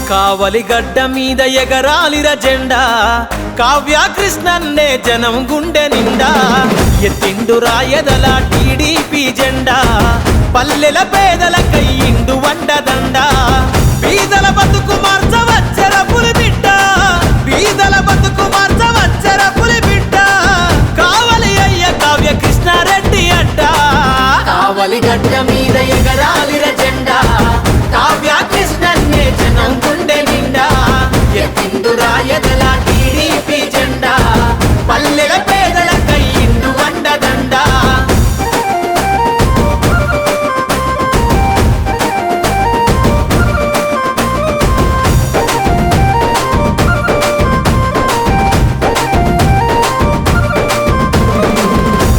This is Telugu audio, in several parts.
కావలి గడ్డ మీద ఎగరాలిర జెండా కావ్య కృష్ణన్నే జనం గుండె నిండా ఎత్తిండు రాయదల టీడీపీ జెండా పల్లెల పేదల కయ్యిండు వండదండ బీదల బతుకు మార్చవచ్చర పులిబిడ్డ బీదల బతుకు మార్చవచ్చర పులిబిడ్డ కావలి అయ్య కావ్య కృష్ణారెడ్డి అడ్డ కావలి గడ్డ మీద ఎగరాలిర జెండా కావ్య కృష్ణన్నే జనం గుండె నిండా ఎత్తిండు రాయదల టీడీపీ జెండా పల్లెల పేదల కయ్యిండు వండదండ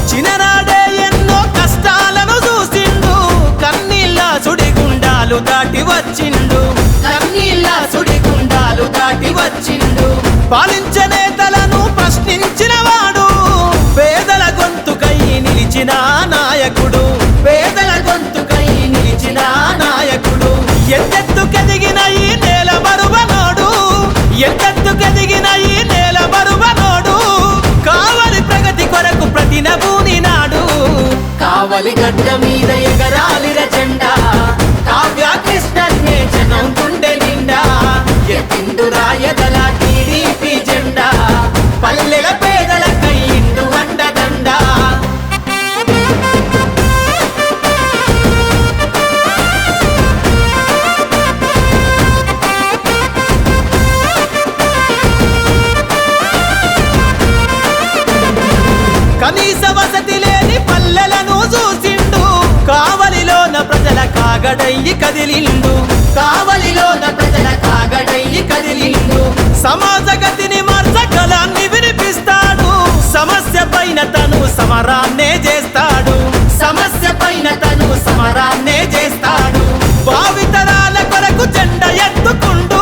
చిన్ననాడే ఎన్నో కష్టాలను చూసిండు కన్నీళ్ళ సుడిగుండాలు దాటి వచ్చిండు కన్నీళ్ళ సుడిగుండాలు దాటి వచ్చిండు పాలించే నేతలను ప్రశ్నించిన వాడు పేదల గొంతుకై నిలిచిన నాయకుడు పేదల గొంతుకై నిలిచిన నాయకుడు ఎత్తెత్తుకెదిగిన ఈ నేల బరువనోడు ఎత్తెత్తుకెదిగిన ఈ నేల బరువనోడు కావలి ప్రగతి కొరకు ప్రతినబూని నాడు కావలి గడ్డ మీద ఎగరాలిర జెండా కావ్య కృష్ణన్నే జనం గుండె నిండా ఎత్తిండు రాయదల టీడీపీ జెండా పల్లెల పేదల కయ్యిండు వండదండ కనీస వసతి లేని పల్లెలను చూసిండు కావలిలోన ప్రజల కాగడయ్యి కదిలిండు కావలిలోన ప్రజల కాగడయ్యి కదిలిండు సమాజ గతిని మార్చగలాన్ని వినిపిస్తాడు సమస్య పైన తను సమరాన్నే చేస్తాడు సమస్య పైన తను సమరాన్నే చేస్తాడు భావితరాల కొరకు జెండ ఎత్తుకుండు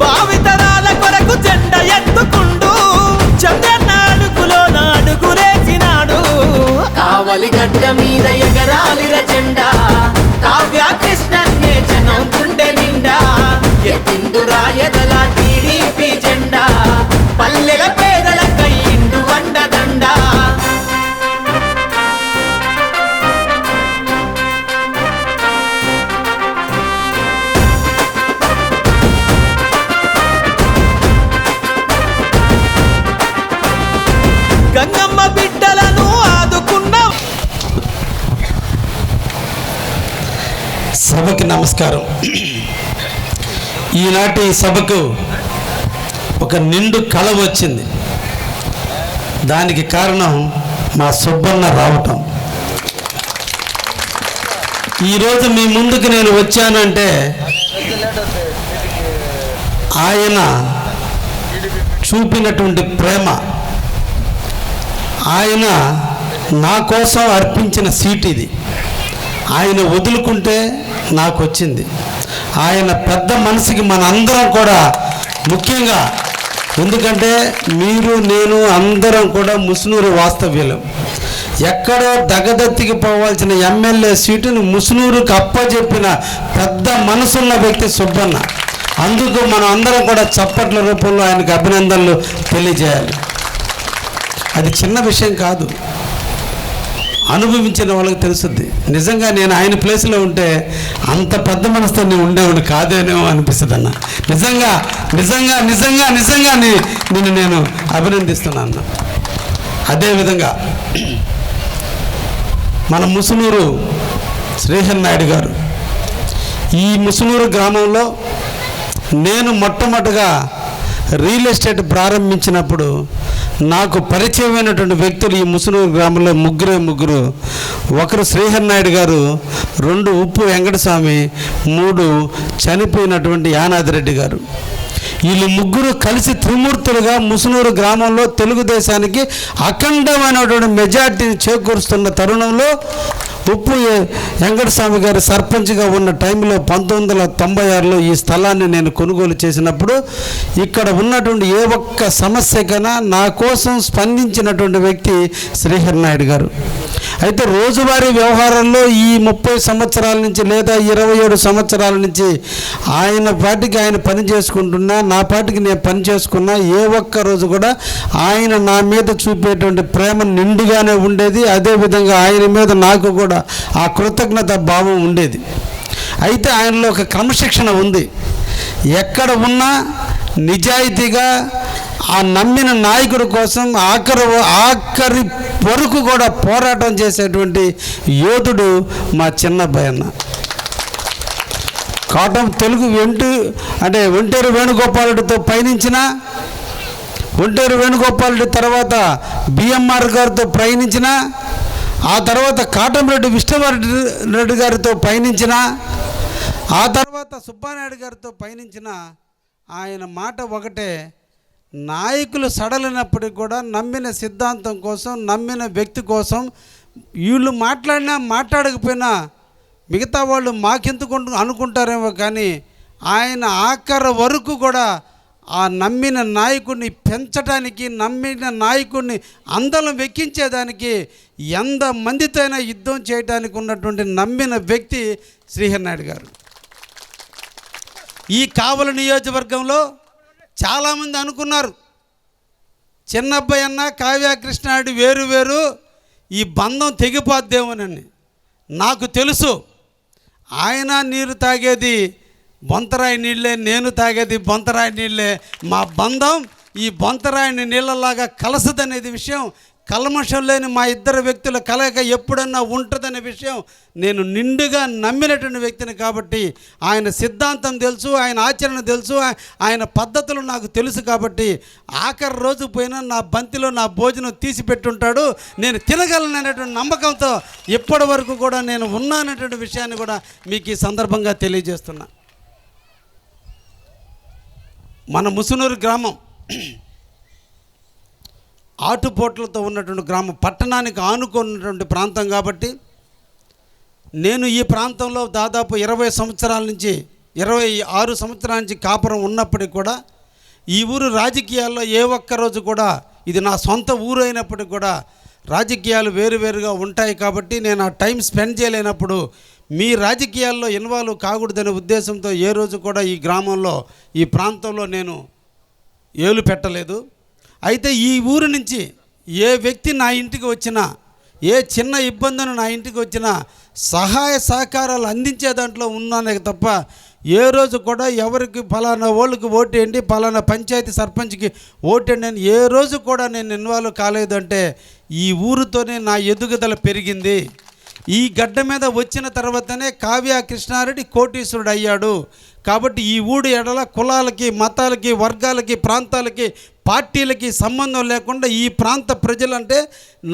భావితరాల కొరకు జెండ ఎత్తుకుండు చంద్రన్న అడుగులో నాడుగులేసినాడు కావలి గడ్డ మీద ఎగరాలిర జెండా కావ్య కృష్ణన్నే జనం గుండె నిండా ఎత్తిండు రాయదల టీడీపీ జెండా పల్లెల పేదల కయ్యిండు వండదండ గంగమ్మ బిడ్డలను ఆదుకున్న సభకి నమస్కారం. ఈనాటి సభకు ఒక నిండు కళ వచ్చింది. దానికి కారణం మా సుబ్బన్న రావటం. ఈరోజు మీ ముందుకు నేను వచ్చానంటే ఆయన చూపినటువంటి ప్రేమ, ఆయన నా కోసం అర్పించిన సీట్ ఇది. ఆయన వదులుకుంటే నాకు వచ్చింది. ఆయన పెద్ద మనసుకి మనందరం కూడా ముఖ్యంగా, ఎందుకంటే మీరు నేను అందరం కూడా ముసునూరు వాస్తవ్యులం. ఎక్కడో దగదత్తికి పోవాల్సిన ఎమ్మెల్యే సీటును ముసునూరుకు అప్పచెప్పిన పెద్ద మనసున్న వ్యక్తి సుబ్బన్న. అందుకు మనం అందరం కూడా చప్పట్ల రూపంలో ఆయనకు అభినందనలు తెలియజేయాలి. అది చిన్న విషయం కాదు, అనుభవించిన వాళ్ళకి తెలుస్తుంది. నిజంగా నేను ఆయన ప్లేస్లో ఉంటే అంత పెద్ద మనసుతో నేను ఉండేవాడు కాదేనేమో అనిపిస్తుంది అన్న. నిజంగా నిజంగా నిజంగా నిజంగా నిన్ను నేను అభినందిస్తున్నాను. అదేవిధంగా మన ముసునూరు శ్రీహరి నాయుడు గారు, ఈ ముసునూరు గ్రామంలో నేను మొట్టమొదటిగా రియల్ ఎస్టేట్ ప్రారంభించినప్పుడు నాకు పరిచయమైనటువంటి వ్యక్తులు ఈ ముసునూరు గ్రామంలో ముగ్గురు. ఒకరు శ్రీహరి నాయుడు గారు, 2 ఉప్పు వెంకటస్వామి, 3 చనిపోయినటువంటి యానాదిరెడ్డి గారు. వీళ్ళు ముగ్గురు కలిసి త్రిమూర్తులుగా ముసునూరు గ్రామంలో తెలుగుదేశానికి అఖండమైనటువంటి మెజార్టీని చేకూరుస్తున్న తరుణంలో ఉప్పు వెంకటస్వామి గారి సర్పంచ్గా ఉన్న టైంలో 1996లో ఈ స్థలాన్ని నేను కొనుగోలు చేసినప్పుడు ఇక్కడ ఉన్నటువంటి ఏ ఒక్క సమస్యకైనా నా కోసం స్పందించినటువంటి వ్యక్తి శ్రీహరి నాయుడు గారు. అయితే రోజువారీ వ్యవహారంలో ఈ 30 సంవత్సరాల నుంచి లేదా 27 సంవత్సరాల నుంచి ఆయన పాటికి ఆయన పని చేసుకుంటున్నా, నా పాటికి నేను పని చేసుకున్నా, ఏ ఒక్క రోజు కూడా ఆయన నా మీద చూపేటువంటి ప్రేమ నిండుగానే ఉండేది. అదేవిధంగా ఆయన మీద నాకు కూడా ఆ కృతజ్ఞత భావం ఉండేది. అయితే ఆయనలో ఒక క్రమశిక్షణ ఉంది. ఎక్కడ ఉన్నా నిజాయితీగా ఆ నమ్మిన నాయకుడి కోసం ఆఖరి వరకు కూడా పోరాటం చేసేటువంటి యోధుడు మా చిన్నబ్బాయి అన్న. కాటం తెలుగు ఒంటేరు వేణుగోపాలుడితో పయనించిన, ఒంటేరు వేణుగోపాలుడి తర్వాత బిఎంఆర్ గారితో పయనించిన, ఆ తర్వాత కాటంరెడ్డి విష్ణువర్రెడ్డి గారితో పయనించిన, ఆ తర్వాత సుబ్బానాయుడు గారితో పయనించిన ఆయన మాట ఒకటే, నాయకులు సడలినప్పటికి కూడా నమ్మిన సిద్ధాంతం కోసం, నమ్మిన వ్యక్తి కోసం వీళ్ళు మాట్లాడినా మాట్లాడకపోయినా మిగతా వాళ్ళు మాకెందుకు అనుకుంటారేమో కానీ ఆయన ఆఖరి వరకు కూడా ఆ నమ్మిన నాయకుడిని పెంచడానికి, నమ్మిన నాయకుడిని అందలం వెక్కించేదానికి, ఎంతమందితో అయినా యుద్ధం చేయడానికి ఉన్నటువంటి నమ్మిన వ్యక్తి శ్రీహరి నాయుడు గారు. ఈ కావలి నియోజకవర్గంలో చాలామంది అనుకున్నారు చిన్నబ్బాయి అన్న కావ్య కృష్ణారెడ్డి వేరు వేరు, ఈ బంధం తెగిపోద్దేమోనని. నాకు తెలుసు ఆయన నీరు తాగేది బొంతరాయి నీళ్ళే, నేను తాగేది బొంతరాయి నీళ్ళే. మా బంధం ఈ బొంతరాయి నీళ్ళలాగా కలసదనేది విషయం, కల్మషం లేని మా ఇద్దరు వ్యక్తుల కలయిక ఎప్పుడన్నా ఉంటుందనే విషయం నేను నిండుగా నమ్మినటువంటి వ్యక్తిని. కాబట్టి ఆయన సిద్ధాంతం తెలుసు, ఆయన ఆచరణ తెలుసు, ఆయన పద్ధతులు నాకు తెలుసు. కాబట్టి ఆఖరి రోజు పోయినా నా బంతిలో నా భోజనం తీసి పెట్టుంటాడు, నేను తినగలననేటువంటి నమ్మకంతో ఇప్పటి వరకు కూడా నేను ఉన్నాననేటువంటి విషయాన్ని కూడా మీకు ఈ సందర్భంగా తెలియజేస్తున్నా. మన ముసునూరు గ్రామం ఆటుపోట్లతో ఉన్నటువంటి గ్రామం, పట్టణానికి ఆనుకున్నటువంటి ప్రాంతం. కాబట్టి నేను ఈ ప్రాంతంలో దాదాపు 20 సంవత్సరాల నుంచి 26 సంవత్సరాల నుంచి కాపురం ఉన్నప్పటికీ కూడా ఈ ఊరు రాజకీయాల్లో ఏ ఒక్కరోజు కూడా, ఇది నా సొంత ఊరు అయినప్పటికీ కూడా రాజకీయాలు వేరువేరుగా ఉంటాయి. కాబట్టి నేను ఆ టైం స్పెండ్ చేయలేనప్పుడు మీ రాజకీయాల్లో ఇన్వాల్వ్ కాకూడదనే ఉద్దేశంతో ఏ రోజు కూడా ఈ గ్రామంలో, ఈ ప్రాంతంలో నేను ఏలు పెట్టలేదు. అయితే ఈ ఊరు నుంచి ఏ వ్యక్తి నా ఇంటికి వచ్చినా, ఏ చిన్న ఇబ్బందులు నా ఇంటికి వచ్చినా సహాయ సహకారాలు అందించే దాంట్లో ఉన్నానే తప్ప ఏ రోజు కూడా ఎవరికి ఫలానా వాళ్ళకి ఓటేయండి, ఫలానా పంచాయతీ సర్పంచ్కి ఓటేయండి అని ఏ రోజు కూడా నేను ఇన్వాల్వ్ కాలేదంటే ఈ ఊరితోనే నా ఎదుగుదల పెరిగింది. ఈ గడ్డ మీద వచ్చిన తర్వాతనే కావ్య కృష్ణారెడ్డి కోటీశ్వరుడు అయ్యాడు. కాబట్టి ఈ ఊడి ఎడల కులాలకి, మతాలకి, వర్గాలకి, ప్రాంతాలకి, పార్టీలకి సంబంధం లేకుండా ఈ ప్రాంత ప్రజలంటే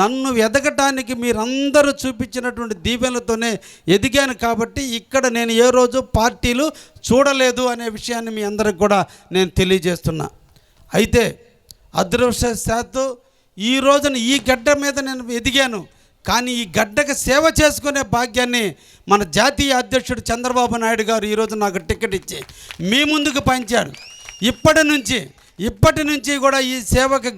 నన్ను ఎదగటానికి మీరందరూ చూపించినటువంటి దీవెనలతోనే ఎదిగాను. కాబట్టి ఇక్కడ నేను ఏ రోజు పార్టీలు చూడలేదు అనే విషయాన్ని మీ అందరికి కూడా నేను తెలియజేస్తున్నా. అయితే అదృష్టవశాత్తు ఈ రోజున ఈ గడ్డ మీద నేను ఎదిగాను. కానీ ఈ గడ్డకు సేవ చేసుకునే భాగ్యాన్ని మన జాతీయ అధ్యక్షుడు చంద్రబాబు నాయుడు గారు ఈరోజు నాకు టికెట్ ఇచ్చి మీ ముందుకు పంచాడు. ఇప్పటి నుంచి కూడా ఈ సేవకు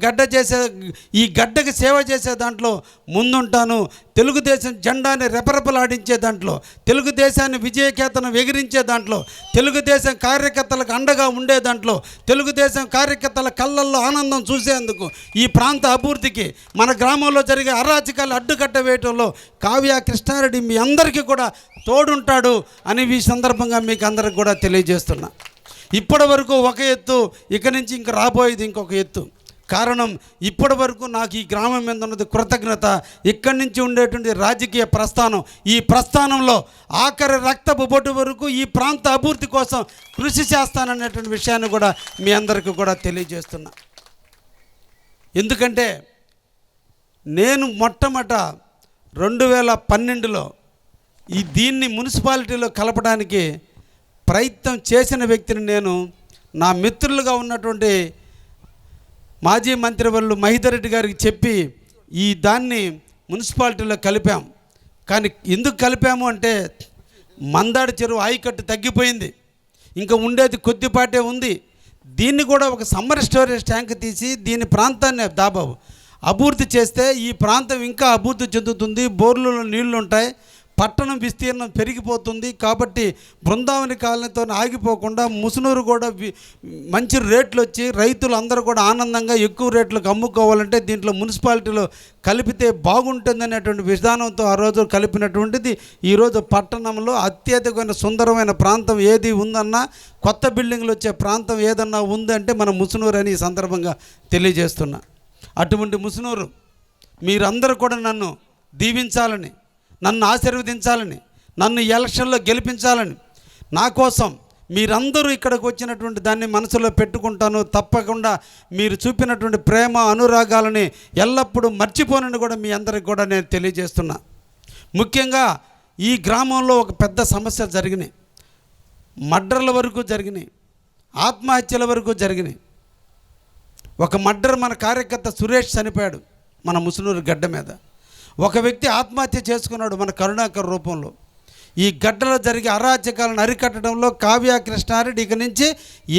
ఈ గడ్డకు సేవ చేసే దాంట్లో ముందుంటాను. తెలుగుదేశం జెండాని రెపరెపలాడించే దాంట్లో, తెలుగుదేశాన్ని విజయకేతనం ఎగిరించే దాంట్లో, తెలుగుదేశం కార్యకర్తలకు అండగా ఉండే దాంట్లో, తెలుగుదేశం కార్యకర్తల కళ్ళల్లో ఆనందం చూసేందుకు, ఈ ప్రాంత అభివృద్ధికి, మన గ్రామంలో జరిగే అరాచకాలు అడ్డుకట్ట వేయటంలో కావ్య కృష్ణారెడ్డి మీ అందరికీ కూడా తోడుంటాడు అని ఈ సందర్భంగా మీకు అందరికి కూడా తెలియజేస్తున్నా. ఇప్పటి వరకు ఒక ఎత్తు, ఇక నుంచి ఇంక రాబోయేది ఇంకొక ఎత్తు. కారణం ఇప్పటి వరకు నాకు ఈ గ్రామం మీద ఉన్నది కృతజ్ఞత. ఇక్కడి నుంచి ఉండేటువంటి రాజకీయ ప్రస్థానం, ఈ ప్రస్థానంలో ఆఖరి రక్తపు బొట్టు వరకు ఈ ప్రాంత అభివృద్ధి కోసం కృషి చేస్తాననేటువంటి విషయాన్ని కూడా మీ అందరికీ కూడా తెలియజేస్తున్నా. ఎందుకంటే నేను మొట్టమొదట 2012లో దీన్ని మున్సిపాలిటీలో కలపడానికి ప్రయత్నం చేసిన వ్యక్తిని నేను. నా మిత్రులుగా ఉన్నటువంటి మాజీ మంత్రివర్యులు మహిదర్ రెడ్డి గారికి చెప్పి దాన్ని మున్సిపాలిటీలో కలిపాం. కానీ ఎందుకు కలిపాము అంటే మందాడి చెరువు ఆయకట్టు తగ్గిపోయింది, ఇంకా ఉండేది కొద్దిపాటే ఉంది. దీన్ని కూడా ఒక సమ్మర్ స్టోరేజ్ ట్యాంక్ తీసి దీని ప్రాంతాన్ని దాబాబు అభివృద్ధి చేస్తే ఈ ప్రాంతం ఇంకా అభివృద్ధి చెందుతుంది. బోర్లలో నీళ్లు ఉంటాయి, పట్టణం విస్తీర్ణం పెరిగిపోతుంది. కాబట్టి బృందావని కాలనీతో ఆగిపోకుండా ముసునూరు కూడా మంచి రేట్లు వచ్చి రైతులు అందరూ కూడా ఆనందంగా ఎక్కువ రేట్లకు అమ్ముకోవాలంటే దీంట్లో మున్సిపాలిటీలో కలిపితే బాగుంటుందనేటువంటి విధానంతో ఆ రోజు కలిపినటువంటిది. ఈరోజు పట్టణంలో అత్యధికమైన సుందరమైన ప్రాంతం ఏది ఉందన్నా, కొత్త బిల్డింగ్లు వచ్చే ప్రాంతం ఏదన్నా ఉందంటే మన ముసునూరు అని ఈ సందర్భంగా తెలియజేస్తున్నా. అటువంటి ముసునూరు మీరందరూ కూడా నన్ను దీవించాలని, నన్ను ఆశీర్వదించాలని, నన్ను ఎలక్షన్లో గెలిపించాలని, నా కోసం మీరందరూ ఇక్కడికి వచ్చినటువంటి దాన్ని మనసులో పెట్టుకుంటాను. తప్పకుండా మీరు చూపినటువంటి ప్రేమ అనురాగాలని ఎల్లప్పుడూ మర్చిపోనని కూడా మీ అందరికి కూడా నేను తెలియజేస్తున్నా. ముఖ్యంగా ఈ గ్రామంలో ఒక పెద్ద సమస్య జరిగినాయి, మర్డర్ల వరకు జరిగినాయి, ఆత్మహత్యల వరకు జరిగినాయి. ఒక మర్డర్ మన కార్యకర్త సురేష్ చనిపోయాడు మన ముసునూరు గడ్డ మీద. ఒక వ్యక్తి ఆత్మహత్య చేసుకున్నాడు మన కరుణాకర్ రూపంలో. ఈ గడ్డలో జరిగే అరాచకాలను అరికట్టడంలో కావ్య కృష్ణారెడ్డి ఇక నుంచి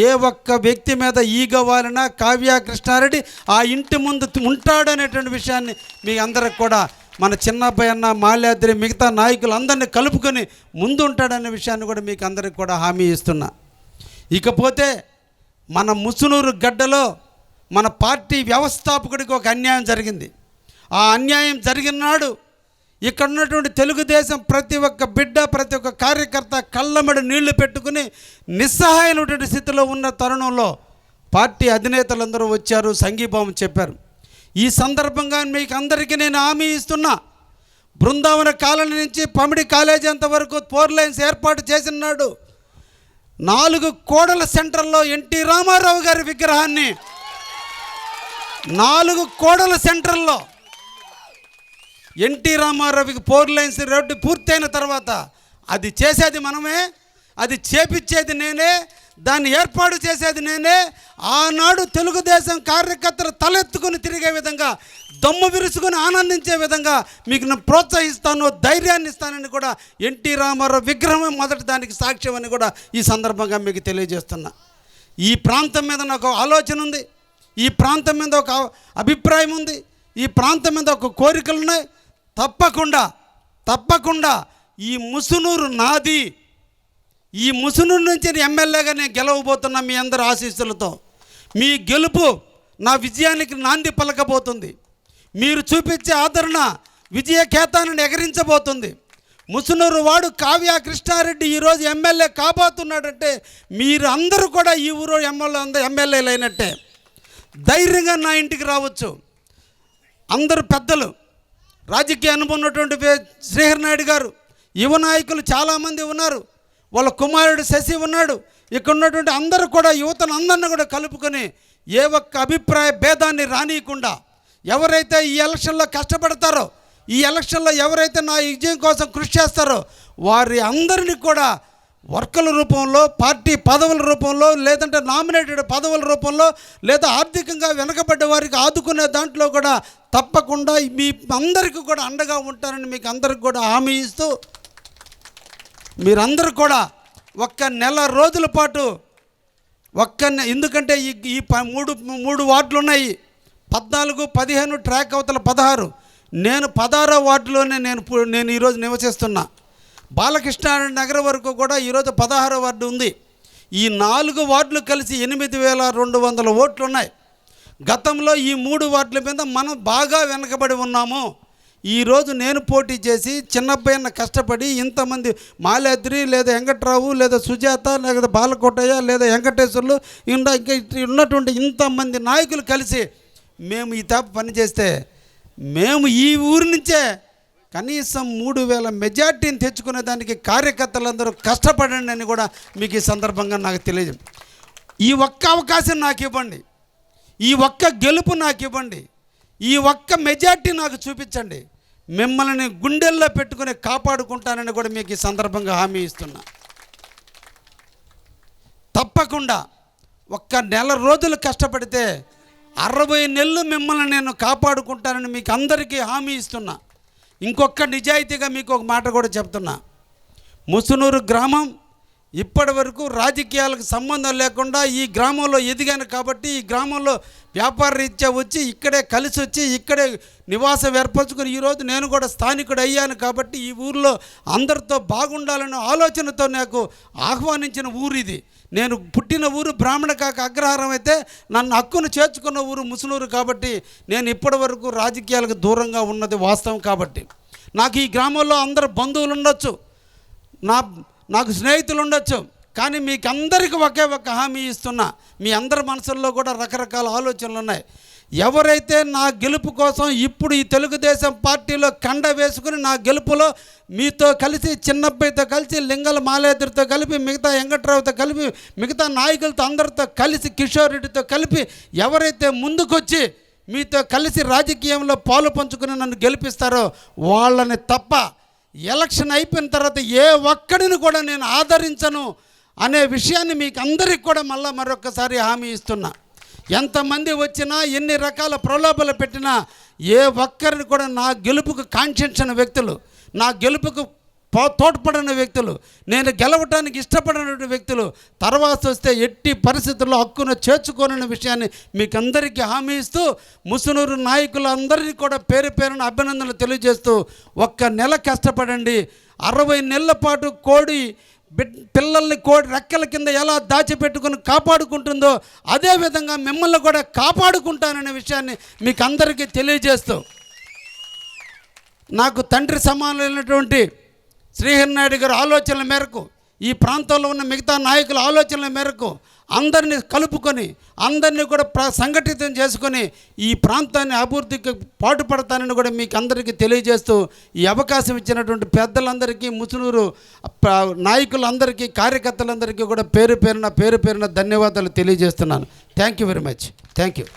ఏ ఒక్క వ్యక్తి మీద ఈగవాలినా కావ్య కృష్ణారెడ్డి ఆ ఇంటి ముందు ఉంటాడనేటువంటి విషయాన్ని మీ అందరికి కూడా మన చిన్నబ్బాయి అన్న మాల్యాద్రి మిగతా నాయకులందరినీ కలుపుకొని ముందు ఉంటాడనే విషయాన్ని కూడా మీకు అందరికి కూడా హామీ ఇస్తున్నా. ఇకపోతే మన ముసునూరు గడ్డలో మన పార్టీ వ్యవస్థాపకుడికి ఒక అన్యాయం జరిగింది. ఆ అన్యాయం జరిగిన నాడు ఇక్కడ ఉన్నటువంటి తెలుగుదేశం ప్రతి ఒక్క బిడ్డ, ప్రతి ఒక్క కార్యకర్త కళ్ళమడి నీళ్లు పెట్టుకుని నిస్సహాయమైనటువంటి స్థితిలో ఉన్న తరుణంలో పార్టీ అధినేతలందరూ వచ్చారు, సంఘీభావం చెప్పారు. ఈ సందర్భంగా మీకు అందరికీ నేను హామీ ఇస్తున్నా, బృందావన కాలనీ నుంచి పమిడి కాలేజీ అంతవరకు 4 లైన్స్ ఏర్పాటు చేసిన నాడు 4 కోడల సెంటర్లో ఎన్టీ రామారావు గారి విగ్రహాన్ని 4 కోడల సెంటర్లో ఎన్టీ రామారావుకి 4 లైన్స్ రోడ్డు పూర్తయిన తర్వాత అది చేసేది మనమే, అది చేపించేది నేనే, దాన్ని ఏర్పాటు చేసేది నేనే. ఆనాడు తెలుగుదేశం కార్యకర్తలు తలెత్తుకుని తిరిగే విధంగా, దమ్ము విరుచుకొని ఆనందించే విధంగా మీకు నేను ప్రోత్సహిస్తాను, ధైర్యాన్ని ఇస్తానని కూడా ఎన్టీ రామారావు విగ్రహమే మొదటి దానికి సాక్ష్యం అని కూడా ఈ సందర్భంగా మీకు తెలియజేస్తున్నా. ఈ ప్రాంతం మీద నాకు ఆలోచన ఉంది, ఈ ప్రాంతం మీద ఒక అభిప్రాయం ఉంది, ఈ ప్రాంతం మీద ఒక కోరికలు ఉన్నాయి. తప్పకుండా ఈ ముసునూరు నాది. ఈ ముసునూరు నుంచి ఎమ్మెల్యేగా నేను గెలవబోతున్నా మీ అందరి ఆశీస్సులతో. మీ గెలుపు నా విజయానికి నాంది పలకబోతుంది. మీరు చూపించే ఆదరణ విజయ కేతాన్ని ఎగరించబోతుంది. ముసునూరు వాడు కావ్య కృష్ణారెడ్డి ఈరోజు ఎమ్మెల్యే కాబోతున్నాడంటే మీరు అందరూ కూడా ఈ ఊరు ఎమ్మెల్యేలు అయినట్టే. ధైర్యంగా నా ఇంటికి రావచ్చు. అందరూ పెద్దలు, రాజకీయ అనుభవం ఉన్నటువంటి శ్రీహరి నాయుడు గారు, యువ నాయకులు చాలామంది ఉన్నారు, వాళ్ళ కుమారుడు శశి ఉన్నాడు. ఇక్కడ ఉన్నటువంటి అందరూ కూడా యువతను అందరిని కూడా కలుపుకొని ఏ ఒక్క అభిప్రాయ భేదాన్ని రానియకుండా, ఎవరైతే ఈ ఎలక్షన్లో కష్టపడతారో, ఈ ఎలక్షన్లో ఎవరైతే నా విజయం కోసం కృషి చేస్తారో వారి అందరినీ కూడా వర్కుల రూపంలో, పార్టీ పదవుల రూపంలో, లేదంటే నామినేటెడ్ పదవుల రూపంలో, లేదా ఆర్థికంగా వెనకబడ్డ వారికి ఆదుకునే దాంట్లో కూడా తప్పకుండా మీ అందరికీ కూడా అండగా ఉంటారని మీకు అందరికి కూడా హామీ ఇస్తూ, మీరందరూ కూడా ఒక్క నెల రోజుల పాటు ఎందుకంటే ఈ 3 వార్డులు ఉన్నాయి, 14, 15 ట్రాక్ అవతల 16. నేను 16వ వార్డులోనే నేను ఈరోజు నివసిస్తున్నా. బాలకృష్ణారెడ్డి నగర్ వరకు కూడా ఈరోజు 16వ వార్డు ఉంది. ఈ 4 వార్డులు కలిసి 8,200 ఓట్లు ఉన్నాయి. గతంలో ఈ 3 వార్డుల మీద మనం బాగా వెనకబడి ఉన్నాము. ఈరోజు నేను పోటీ చేసి చిన్నబ్బాయిన్న కష్టపడి ఇంతమంది మాల్యాద్రి, లేదా వెంకట్రావు, లేదా సుజాత, లేదా బాలకోటయ్య, లేదా వెంకటేశ్వర్లు, ఇంకా ఉన్నటువంటి ఇంతమంది నాయకులు కలిసి మేము ఈ తాప పని చేస్తే మేము ఈ ఊరి నుంచే కనీసం 3,000 మెజార్టీని తెచ్చుకునే దానికి కార్యకర్తలందరూ కష్టపడండి అని కూడా మీకు ఈ సందర్భంగా నాకు తెలియజేయండి. ఈ ఒక్క అవకాశం నాకు ఇవ్వండి, ఈ ఒక్క గెలుపు నాకు ఇవ్వండి, ఈ ఒక్క మెజార్టీ నాకు చూపించండి. మిమ్మల్ని గుండెల్లో పెట్టుకుని కాపాడుకుంటానని కూడా మీకు ఈ సందర్భంగా హామీ ఇస్తున్నా. తప్పకుండా ఒక్క నెల రోజులు కష్టపడితే 60 నెలలు మిమ్మల్ని నేను కాపాడుకుంటానని మీకు అందరికీ హామీ ఇస్తున్నా. ఇంకొక నిజాయితీగా మీకు ఒక మాట కూడా చెప్తున్నా, ముసునూరు గ్రామం ఇప్పటి వరకు రాజకీయాలకు సంబంధం లేకుండా ఈ గ్రామంలో ఎదిగాను కాబట్టి ఈ గ్రామంలో వ్యాపార రీత్యా వచ్చి ఇక్కడే కలిసి వచ్చి ఇక్కడే నివాసం ఏర్పరచుకొని ఈరోజు నేను కూడా స్థానికుడు అయ్యాను కాబట్టి ఈ ఊరిలో అందరితో బాగుండాలనే ఆలోచనతో నాకు ఆహ్వానించిన ఊరు ఇది. నేను పుట్టిన ఊరు బ్రాహ్మణ కాక అగ్రహారం అయితే నన్ను హక్కును చేర్చుకున్న ఊరు ముసునూరు కాబట్టి నేను ఇప్పటి వరకు రాజకీయాలకు దూరంగా ఉన్నది వాస్తవం. కాబట్టి నాకు ఈ గ్రామంలో అందరు బంధువులు ఉండొచ్చు, నాకు స్నేహితులు ఉండొచ్చు, కానీ మీకు అందరికీ ఒకే ఒక హామీ ఇస్తున్నా, మీ అందరి మనసుల్లో కూడా రకరకాల ఆలోచనలు ఉన్నాయి. ఎవరైతే నా గెలుపు కోసం ఇప్పుడు ఈ తెలుగుదేశం పార్టీలో కండ వేసుకుని నా గెలుపులో మీతో కలిసి చిన్నబ్బాయితో కలిసి లింగల మాలేదురితో కలిపి మిగతా వెంకట్రావుతో కలిపి మిగతా నాయకులతో అందరితో కలిసి కిషోర్ రెడ్డితో కలిపి ఎవరైతే ముందుకొచ్చి మీతో కలిసి రాజకీయంలో పాలు పంచుకుని నన్ను గెలిపిస్తారో వాళ్ళని తప్ప ఎలక్షన్ అయిపోయిన తర్వాత ఏ ఒక్కడిని కూడా నేను ఆదరించను అనే విషయాన్ని మీకు అందరికి కూడా మరొకసారి హామీ ఇస్తున్నా. ఎంతమంది వచ్చినా ఎన్ని రకాల ప్రలోభాలు పెట్టినా ఏ ఒక్కరిని కూడా నా గెలుపుకు కాంక్షించిన వ్యక్తులు, నా గెలుపుకు తోడ్పడిన వ్యక్తులు, నేను గెలవటానికి ఇష్టపడిన వ్యక్తులు తర్వాత వస్తే ఎట్టి పరిస్థితుల్లో హక్కును చేర్చుకోనన్న విషయాన్ని మీకు అందరికీ హామీ ఇస్తూ ముసునూరు నాయకులందరినీ కూడా పేరు పేరున అభినందనలు తెలియజేస్తూ, ఒక్క నెల కష్టపడండి, 60 నెలల పాటు కోడి పిల్లల్ని కోడి రెక్కల కింద ఎలా దాచిపెట్టుకుని కాపాడుకుంటుందో అదేవిధంగా మిమ్మల్ని కూడా కాపాడుకుంటాననే విషయాన్ని మీకు అందరికీ తెలియజేస్తూ, నాకు తండ్రి సమానమైనటువంటి శ్రీహరి నాయుడు గారి ఆలోచనల మేరకు ఈ ప్రాంతంలో ఉన్న మిగతా నాయకుల ఆలోచనల మేరకు అందరినీ కలుపుకొని అందరినీ కూడా సంఘటితం చేసుకొని ఈ ప్రాంతాన్ని అభివృద్ధికి పాటుపడతానని కూడా మీకు అందరికీ తెలియజేస్తూ ఈ అవకాశం ఇచ్చినటువంటి పెద్దలందరికీ ముసునూరు నాయకులందరికీ కార్యకర్తలందరికీ కూడా పేరు పేరున ధన్యవాదాలు తెలియజేస్తున్నాను. Thank you very much. Thank you.